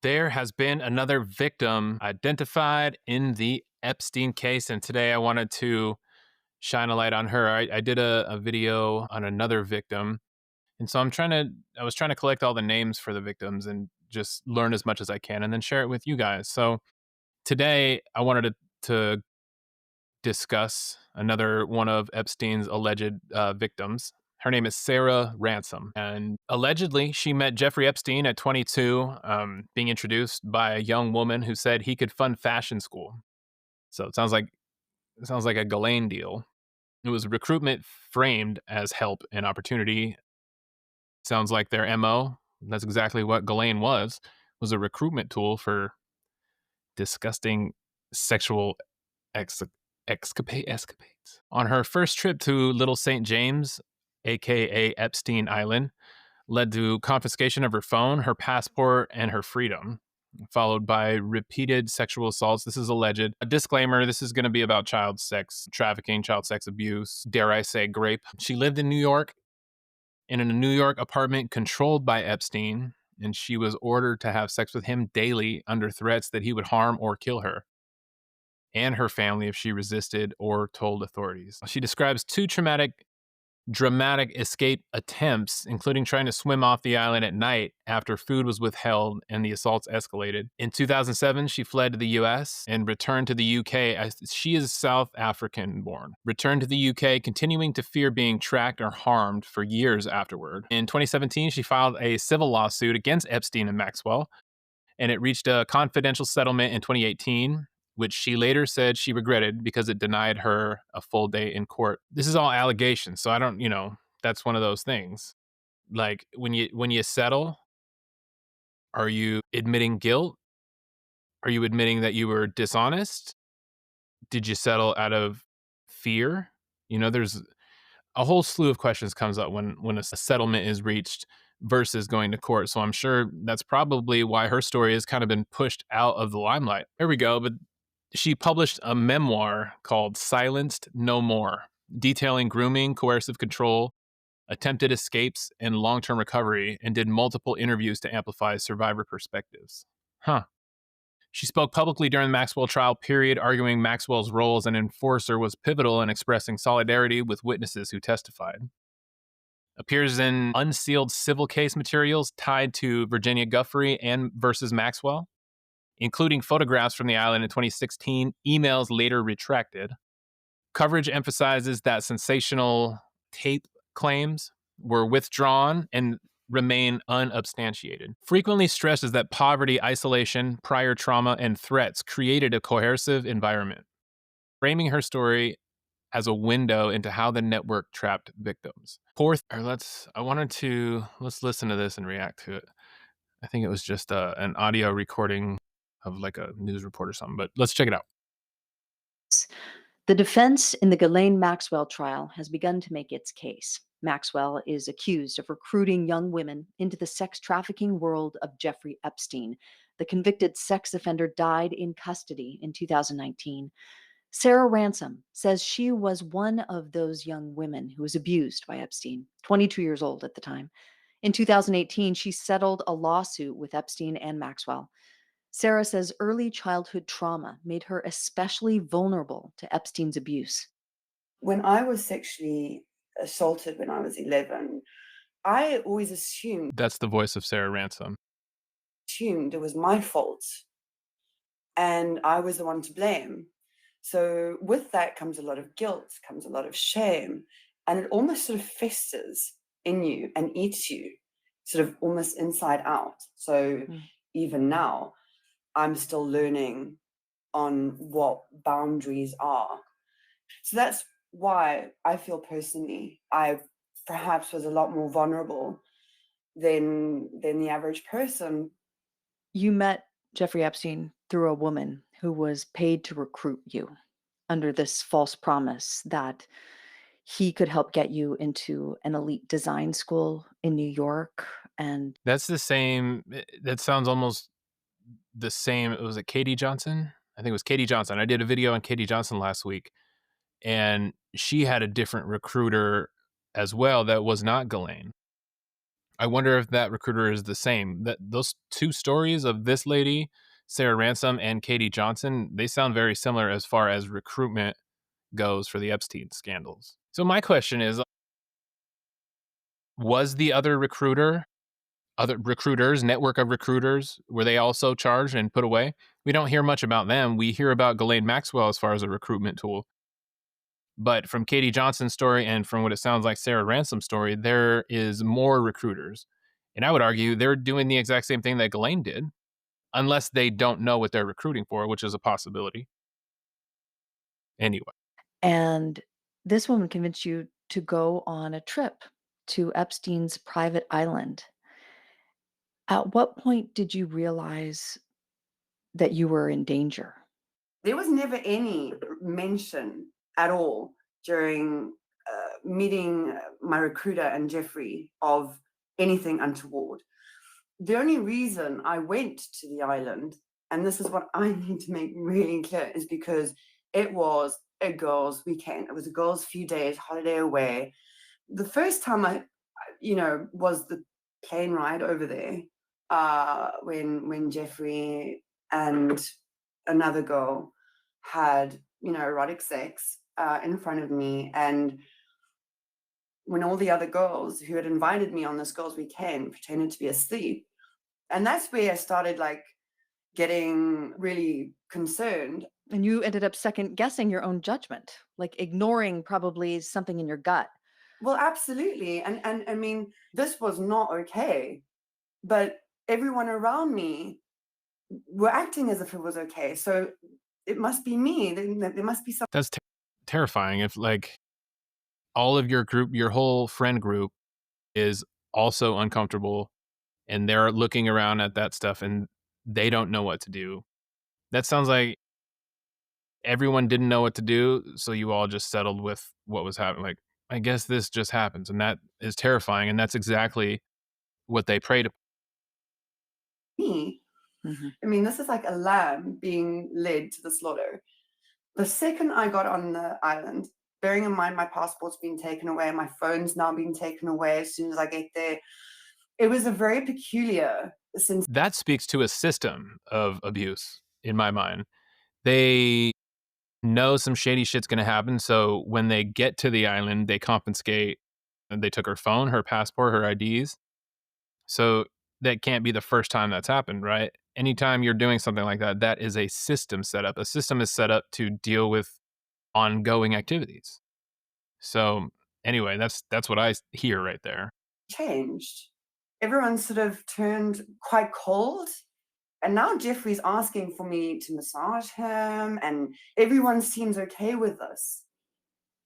There has been another victim identified in the Epstein case, and today I wanted to shine a light on her. I did a video on another victim, and so I was trying to collect all the names for the victims and just learn as much as I can and then share it with you guys. So today I wanted to discuss another one of Epstein's alleged victims. Her name is Sarah Ransom. And allegedly, she met Jeffrey Epstein at 22, being introduced by a young woman who said he could fund fashion school. So it sounds like a Ghislaine deal. It was recruitment framed as help and opportunity. Sounds like their MO. That's exactly what Ghislaine was a recruitment tool for disgusting sexual ex- escapades. On her first trip to Little St. James, aka Epstein Island, led to confiscation of her phone, her passport, and her freedom, followed by repeated sexual assaults. This is alleged. A disclaimer, this is going to be about child sex trafficking, child sex abuse, dare I say grape. She lived in New York in a New York apartment controlled by Epstein, and she was ordered to have sex with him daily under threats that he would harm or kill her and her family if she resisted or told authorities. She describes two dramatic escape attempts, including trying to swim off the island at night after food was withheld and the assaults escalated. In 2007, she fled to the US and returned to the UK as she is South African born. Returned to the UK, continuing to fear being tracked or harmed for years afterward. In 2017, she filed a civil lawsuit against Epstein and Maxwell, and it reached a confidential settlement in 2018, which she later said she regretted because it denied her a full day in court. This is all allegations, so I don't, that's one of those things. Like when you settle, are you admitting guilt? Are you admitting that you were dishonest? Did you settle out of fear? There's a whole slew of questions comes up when a settlement is reached versus going to court. So I'm sure that's probably why her story has kind of been pushed out of the limelight. There we go. But she published a memoir called Silenced No More, detailing grooming, coercive control, attempted escapes, and long-term recovery, and did multiple interviews to amplify survivor perspectives. Huh. She spoke publicly during the Maxwell trial period, arguing Maxwell's role as an enforcer was pivotal in expressing solidarity with witnesses who testified. Appears in unsealed civil case materials tied to Virginia Giuffre and versus Maxwell, including photographs from the island in 2016, emails later retracted. Coverage emphasizes that sensational tape claims were withdrawn and remain unsubstantiated. Frequently stresses that poverty, isolation, prior trauma, and threats created a coercive environment, framing her story as a window into how the network trapped victims. Let's listen to this and react to it. I think it was just an audio recording of like a news report or something, but let's check it out. The defense in the Ghislaine Maxwell trial has begun to make its case. Maxwell is accused of recruiting young women into the sex trafficking world of Jeffrey Epstein. The convicted sex offender died in custody in 2019. Sarah Ransom says she was one of those young women who was abused by Epstein, 22 years old at the time. In 2018, she settled a lawsuit with Epstein and Maxwell. Sarah says early childhood trauma made her especially vulnerable to Epstein's abuse. When I was sexually assaulted when I was 11, I always assumed That's the voice of Sarah Ransom. it was my fault and I was the one to blame. So with that comes a lot of guilt, comes a lot of shame, and it almost sort of festers in you and eats you, sort of almost inside out. So even now, I'm still learning on what boundaries are. So that's why I feel personally I perhaps was a lot more vulnerable than the average person. You met Jeffrey Epstein through a woman who was paid to recruit you under this false promise that he could help get you into an elite design school in New York. And That's the same. That sounds almost the same. Was it Katie Johnson? I think it was Katie Johnson. I did a video on Katie Johnson last week, and she had a different recruiter as well that was not Ghislaine. I wonder if that recruiter is the same. That those two stories of this lady, Sarah Ransom, and Katie Johnson, they sound very similar as far as recruitment goes for the Epstein scandals. So my question is, was the other recruiters, network of recruiters, were they also charged and put away? We don't hear much about them. We hear about Ghislaine Maxwell as far as a recruitment tool. But from Katie Johnson's story and from what it sounds like Sarah Ransom's story, there is more recruiters. And I would argue they're doing the exact same thing that Ghislaine did, unless they don't know what they're recruiting for, which is a possibility. Anyway, And this woman convinced you to go on a trip to Epstein's private island. At what point did you realize that you were in danger? There was never any mention at all during meeting my recruiter and Jeffrey of anything untoward. The only reason I went to the island, and this is what I need to make really clear, is because it was a girls' weekend. It was a girls' few days holiday away. The first time was the plane ride over there, when Jeffrey and another girl had, erotic sex in front of me, and when all the other girls who had invited me on this girls' weekend pretended to be asleep. And that's where I started, like, getting really concerned. And you ended up second guessing your own judgment, like ignoring probably something in your gut. Well, absolutely. And I mean, this was not okay. But everyone around me were acting as if it was okay. So it must be me. There must be something. that's terrifying. If like all of your group, your whole friend group is also uncomfortable and they're looking around at that stuff and they don't know what to do. That sounds like everyone didn't know what to do, so you all just settled with what was happening. Like, I guess this just happens, and that is terrifying. And that's exactly what they prayed. Me. Mhm. I mean, this is like a lamb being led to the slaughter. The second I got on the island, bearing in mind my passport's been taken away, my phone's now been taken away as soon as I get there, it was a very peculiar sense. That speaks to a system of abuse in my mind. They know some shady shit's going to happen, so when they get to the island, they confiscate. And they took her phone, her passport, her IDs. So that can't be the first time that's happened, right? Anytime you're doing something like that, that is a system set up. A system is set up to deal with ongoing activities. So anyway, that's what I hear right there. Changed. Everyone sort of turned quite cold. And now Jeffrey's asking for me to massage him, and everyone seems okay with this.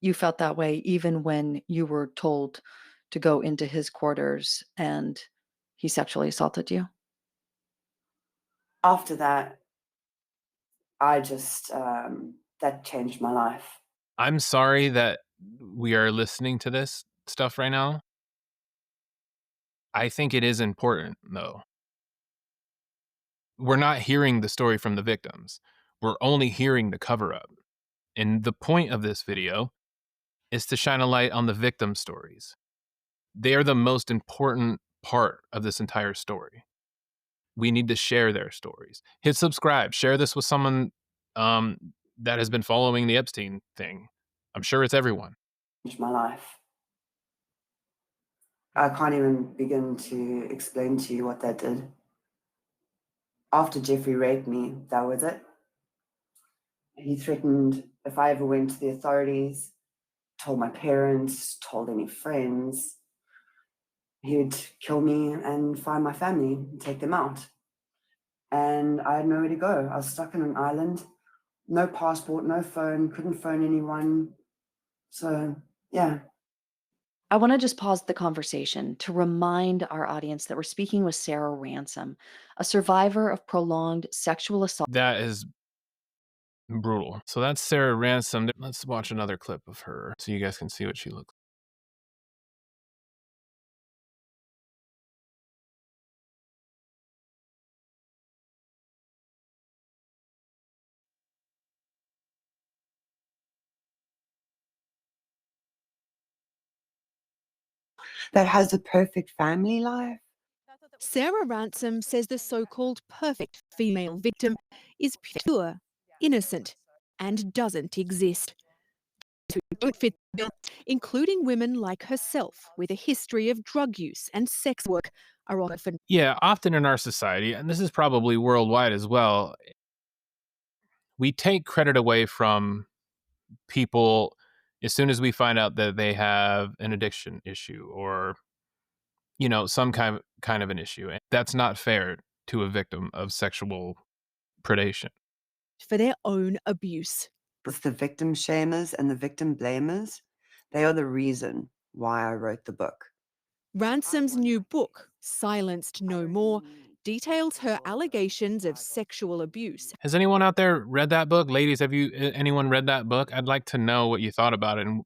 You felt that way even when you were told to go into his quarters and he sexually assaulted you? After that, I just, that changed my life. I'm sorry that we are listening to this stuff right now. I think it is important though. We're not hearing the story from the victims. We're only hearing the cover up. And the point of this video is to shine a light on the victim stories. They are the most important part of this entire story. We need to share their stories. Hit subscribe. Share this with someone um, that has been following the Epstein thing. I'm sure it's everyone. Changed my life. I can't even begin to explain to you what that did. After Jeffrey raped me, that was it. He threatened if I ever went to the authorities, told my parents, told any friends, he would kill me and find my family and take them out. And I had nowhere to go. I was stuck in an island, no passport, no phone, couldn't phone anyone. So, yeah. I want to just pause the conversation to remind our audience that we're speaking with Sarah Ransom, a survivor of prolonged sexual assault. That is brutal. So that's Sarah Ransom. Let's watch another clip of her so you guys can see what she looks that has a perfect family life. Sarah Ransom says the so-called perfect female victim is pure, innocent, and doesn't exist. Who don't fit the bill, including women like herself with a history of drug use and sex work, are often Yeah, often in our society, and this is probably worldwide as well, we take credit away from people as soon as we find out that they have an addiction issue or some kind of an issue. And that's not fair to a victim of sexual predation. for their own abuse. It's the victim shamers and the victim blamers. They are the reason why I wrote the book. Ransom's new book, Silenced No More, details her allegations of sexual abuse. Has anyone out there read that book? Ladies, have anyone read that book? I'd like to know what you thought about it and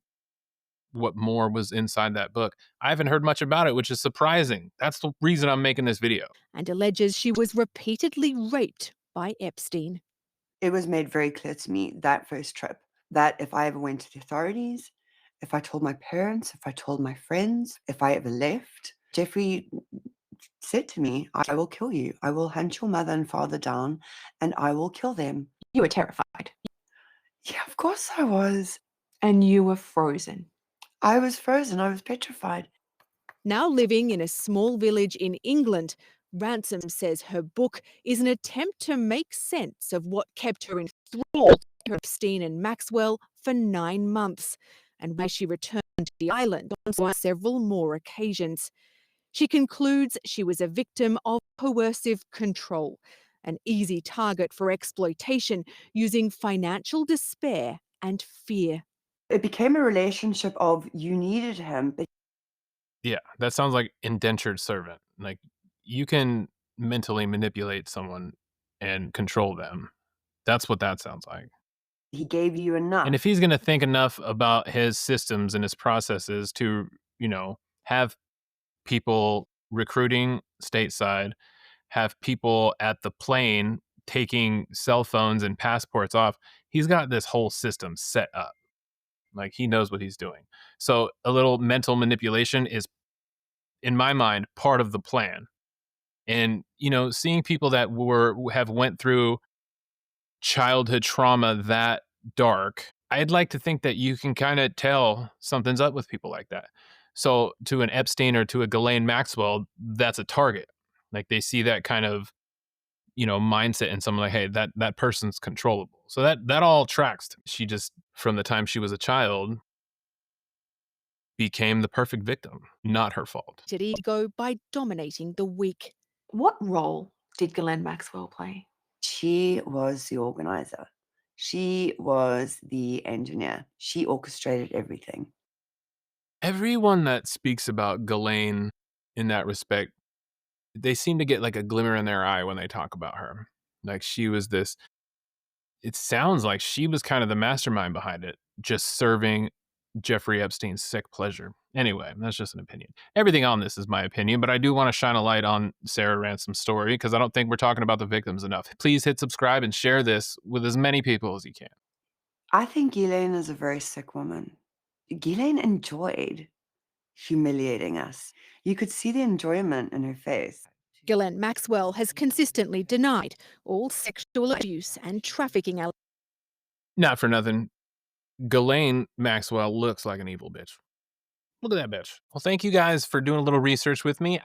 what more was inside that book. I haven't heard much about it, which is surprising. That's the reason I'm making this video. And alleges she was repeatedly raped by Epstein. It was made very clear to me that first trip that if I ever went to the authorities, if I told my parents, if I told my friends, if I ever left, Jeffrey said to me, I will kill you. I will hunt your mother and father down and I will kill them. You were terrified. Yeah, of course I was. And you were frozen. I was frozen. I was petrified. Now living in a small village in England, Ransom says her book is an attempt to make sense of what kept her enthralled to Epstein and Maxwell for 9 months, and why she returned to the island on several more occasions. She concludes she was a victim of coercive control, an easy target for exploitation using financial despair and fear. It became a relationship of you needed him, but Yeah, that sounds like indentured servant. Like you can mentally manipulate someone and control them. That's what that sounds like. he gave you enough. And if he's going to think enough about his systems and his processes to, have people recruiting stateside, have people at the plane taking cell phones and passports off, he's got this whole system set up. Like he knows what he's doing. So a little mental manipulation is, in my mind, part of the plan. And, seeing people that have went through childhood trauma that dark, I'd like to think that you can kind of tell something's up with people like that. So to an Epstein or to a Ghislaine Maxwell, that's a target. Like they see that kind of, mindset in someone like, hey, that person's controllable. So that all tracks. She just, from the time she was a child, became the perfect victim. Not her fault. Did ego by dominating the weak. What role did Ghislaine Maxwell play? She was the organizer. She was the engineer. She orchestrated everything. Everyone that speaks about Ghislaine in that respect, they seem to get like a glimmer in their eye when they talk about her. Like she was this, it sounds like she was kind of the mastermind behind it, just serving Jeffrey Epstein's sick pleasure. Anyway, that's just an opinion. Everything on this is my opinion, but I do want to shine a light on Sarah Ransom's story because I don't think we're talking about the victims enough. Please hit subscribe and share this with as many people as you can. I think Ghislaine is a very sick woman. Ghislaine enjoyed humiliating us. You could see the enjoyment in her face. Ghislaine Maxwell has consistently denied all sexual abuse and trafficking allegations. Not for nothing, Ghislaine Maxwell looks like an evil bitch. Look at that bitch. Well, thank you guys for doing a little research with me.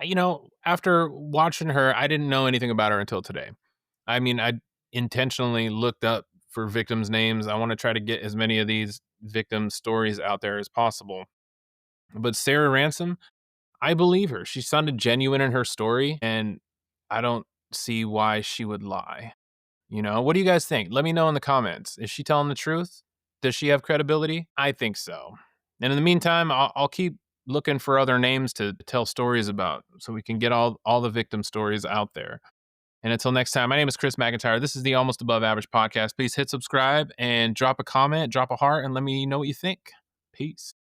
After watching her, I didn't know anything about her until today. I mean, I intentionally looked up for victims' names. I want to try to get as many of these victim stories out there as possible. But Sarah Ransom, I believe her. She sounded genuine in her story, and I don't see why she would lie. What do you guys think? Let me know in the comments. Is she telling the truth? Does she have credibility? I think so. And in the meantime, I'll keep looking for other names to tell stories about so we can get all the victim stories out there. And until next time, my name is Chris McIntyre. This is the Almost Above Average podcast. Please hit subscribe and drop a comment, drop a heart, and let me know what you think. Peace.